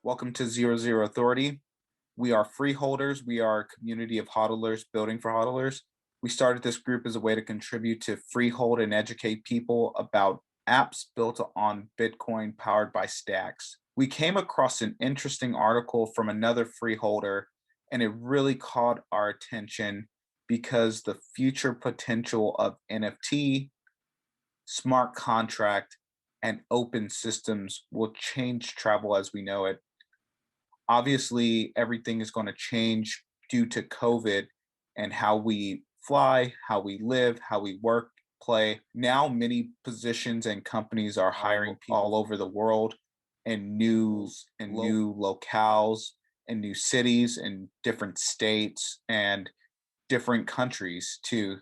Welcome to Zero Zero Authority. We are freeholders. We are a community of hodlers building for hodlers. We started this group as a way to contribute to freehold and educate people about apps built on Bitcoin powered by stacks. We came across an interesting article from another freeholder, and it really caught our attention because the future potential of NFT, smart contract, and open systems will change travel as we know it. Obviously, everything is going to change due to COVID and how we fly, how we live, how we work, play. Now, many positions and companies are hiring people all over the world in new locales and new cities and different states and different countries too.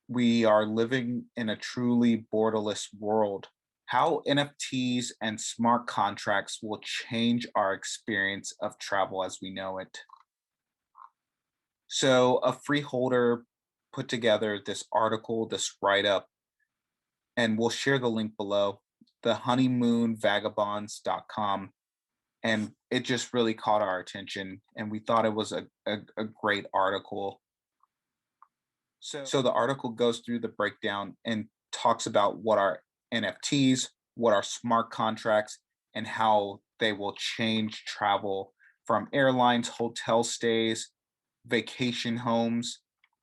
We are living in a truly borderless world. How NFTs and smart contracts will change our experience of travel as we know it. So, a freeholder put together this article, this write up, and we'll share the link below, the honeymoonvagabonds.com. And it just really caught our attention, and we thought it was a great article. So the article goes through the breakdown and talks about what are NFTs, what are smart contracts, and how they will change travel from airlines, hotel stays, vacation homes,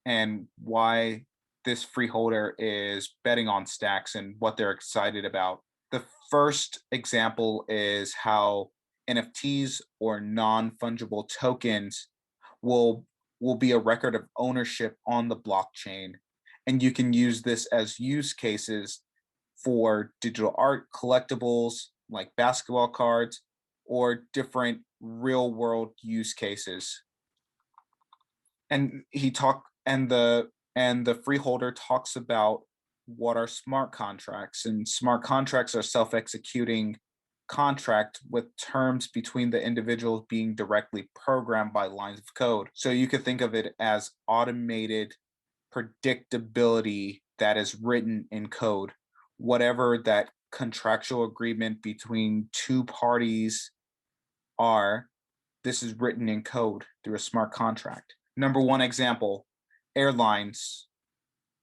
and why this freeholder is betting on stacks and what they're excited about. The first example is how NFTs or non-fungible tokens will be a record of ownership on the blockchain. And you can use this as use cases for digital art, collectibles like basketball cards, or different real world use cases. And the freeholder talks about what are smart contracts, and smart contracts are self-executing contract with terms between the individuals being directly programmed by lines of code. So you could think of it as automated predictability that is written in code. Whatever that contractual agreement between two parties are, this is written in code through a smart contract. Number one example, airlines.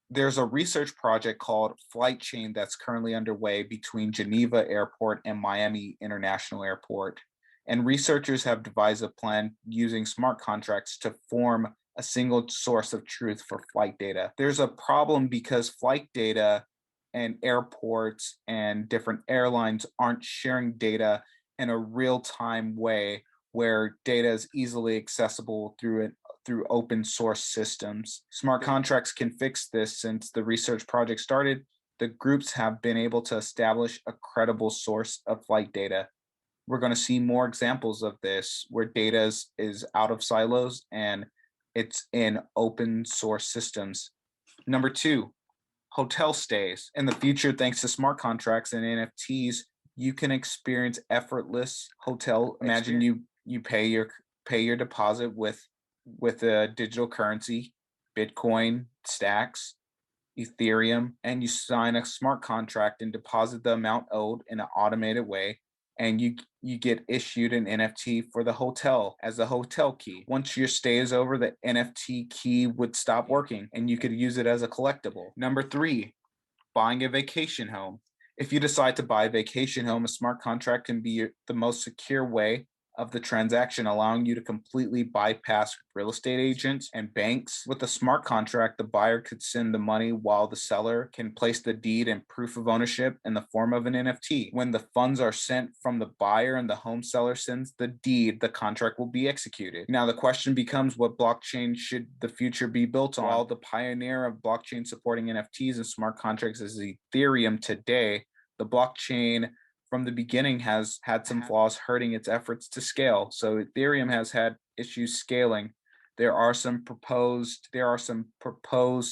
There's a research project called Flight Chain that's currently underway between Geneva Airport and Miami International Airport. And researchers have devised a plan using smart contracts to form a single source of truth for flight data. There's a problem because flight data and airports and different airlines aren't sharing data in a real-time way where data is easily accessible through open source systems. Smart contracts can fix this. Since the research project started, the groups have been able to establish a credible source of flight data. We're going to see more examples of this where data is out of silos and it's in open source systems. Number two, hotel stays. In the future, thanks to smart contracts and NFTs, you can experience effortless hotel. Imagine you pay your deposit with a digital currency, Bitcoin, stacks, Ethereum, and you sign a smart contract and deposit the amount owed in an automated way, and you get issued an NFT for the hotel as a hotel key. Once your stay is over, the NFT key would stop working and you could use it as a collectible. Number three, buying a vacation home. If you decide to buy a vacation home, a smart contract can be the most secure way of the transaction, allowing you to completely bypass real estate agents and banks. With a smart contract, the buyer could send the money while the seller can place the deed and proof of ownership in the form of an NFT. When the funds are sent from the buyer and the home seller sends the deed, the contract will be executed. Now, the question becomes, what blockchain should the future be built on? While the pioneer of blockchain supporting NFTs and smart contracts is Ethereum today, the blockchain from the beginning has had some flaws, hurting its efforts to scale. So Ethereum has had issues scaling. There are some proposed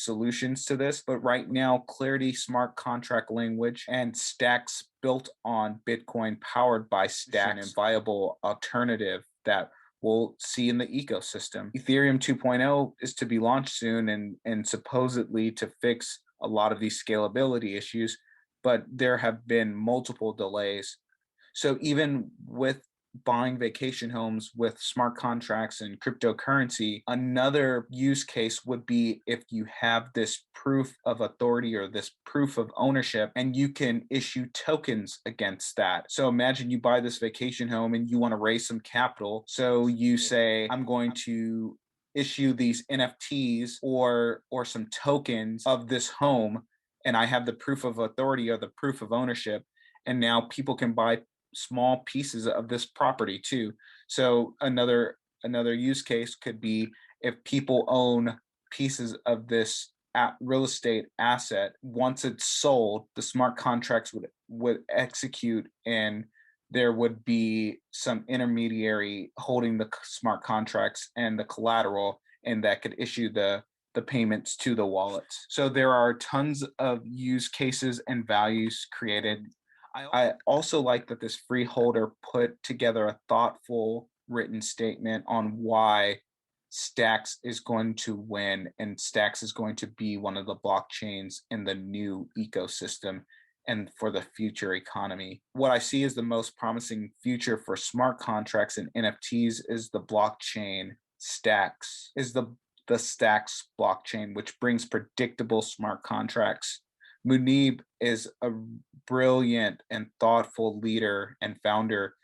solutions to this, but right now, Clarity smart contract language and stacks built on Bitcoin powered by stacks and viable alternative that we'll see in the ecosystem. Ethereum 2.0 is to be launched soon and supposedly to fix a lot of these scalability issues, but there have been multiple delays. So even with buying vacation homes with smart contracts and cryptocurrency, another use case would be if you have this proof of authority or this proof of ownership and you can issue tokens against that. So imagine you buy this vacation home and you want to raise some capital. So you say, I'm going to issue these NFTs or some tokens of this home, and I have the proof of authority or the proof of ownership, and now people can buy small pieces of this property too. So another use case could be if people own pieces of this real estate asset. Once it's sold, the smart contracts would execute, and there would be some intermediary holding the smart contracts and the collateral, and that could issue the payments to the wallets. So there are tons of use cases and values created. I also like that this freeholder put together a thoughtful written statement on why Stacks is going to win, and Stacks is going to be one of the blockchains in the new ecosystem and for the future economy. What I see as the most promising future for smart contracts and NFTs is the blockchain Stacks, is the Stacks blockchain, which brings predictable smart contracts. Muneed is a brilliant and thoughtful leader and founder,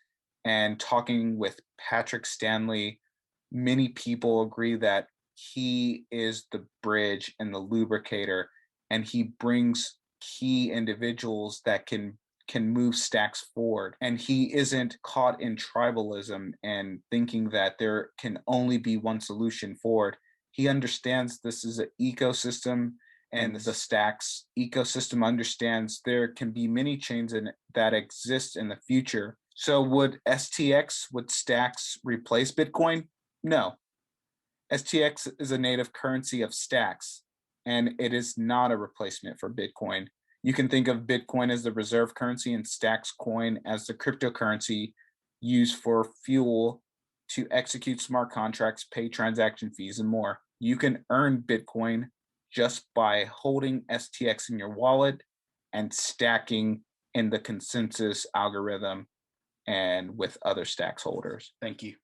and talking with Patrick Stanley, many people agree that he is the bridge and the lubricator, and he brings key individuals that can move Stacks forward. And he isn't caught in tribalism and thinking that there can only be one solution forward. He understands this is an ecosystem, and the Stacks ecosystem understands there can be many chains that exist in the future. So would Stacks replace Bitcoin? No. STX is a native currency of Stacks, and it is not a replacement for Bitcoin. You can think of Bitcoin as the reserve currency and Stacks coin as the cryptocurrency used for fuel to execute smart contracts, pay transaction fees, and more. You can earn Bitcoin just by holding STX in your wallet and stacking in the consensus algorithm and with other Stacks holders. Thank you.